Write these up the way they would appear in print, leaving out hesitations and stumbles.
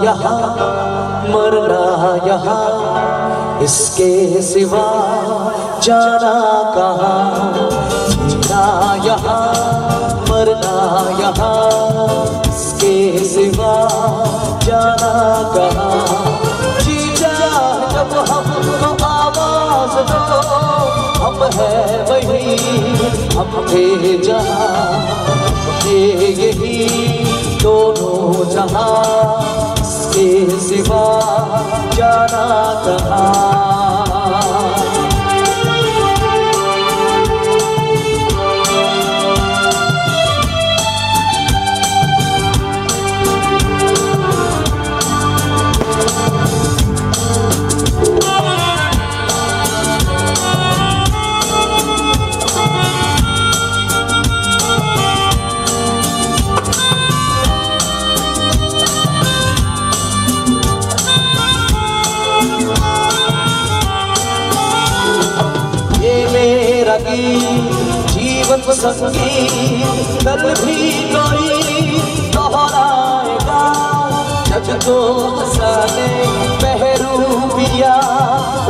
यहाँ मरना यहाँ, इसके सिवा जाना कहाँ। जीना यहाँ मरना यहाँ, इसके सिवा जाना कहाँ। जीजा जब हमको आवाज दो, हम है वही, हम थे जहाँ, ये यही दोनों जहाँ, इसके सिवा जाना कहाँ। जीवन संगीत कल भी कोई दोहराएगा, जज को हंसाने बहरूपिया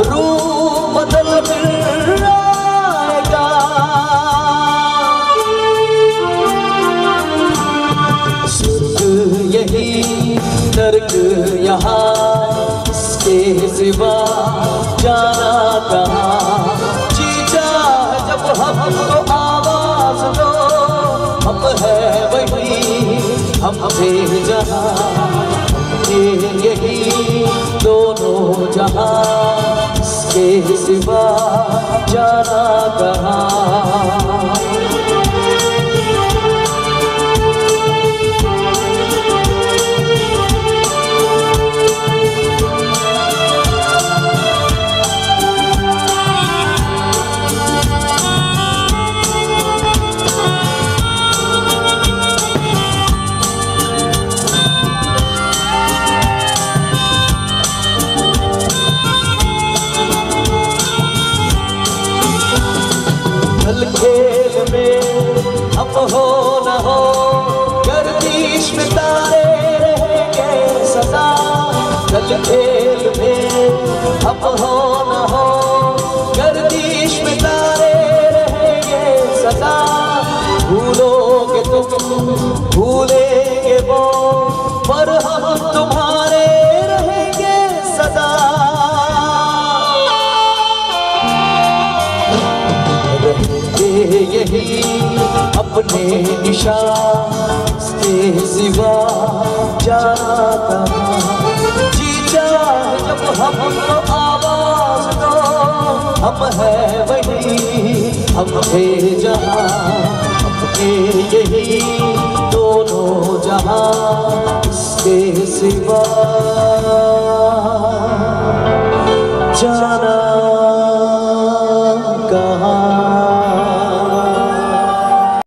रूप बदल फिर आएगा। सुर्ग यही नर्क यहाँ, इसके सिवा जाना कहाँ। जब हमको आवाज दो, हम है वही, हम थे जहाँ, ये यही दोनों जहाँ, इसके सिवा जाना कहाँ। खेल में हम हो न हो, गर्दिश में तारे रहेंगे सदा। कल खेल में हम हो न हो, गर्दिश में तारे रहेंगे सदा। भूलोगे तुम भूलेंगे वो, पर हम तुम्हारे रहेंगे सदा। यही अपने निशान, इसके सिवा जाना कहाँ। जीजा जब हमको आवाज दो, हम है वही, हम थे जहाँ, अपने यही दोनों जहाँ, इसके सिवा जाना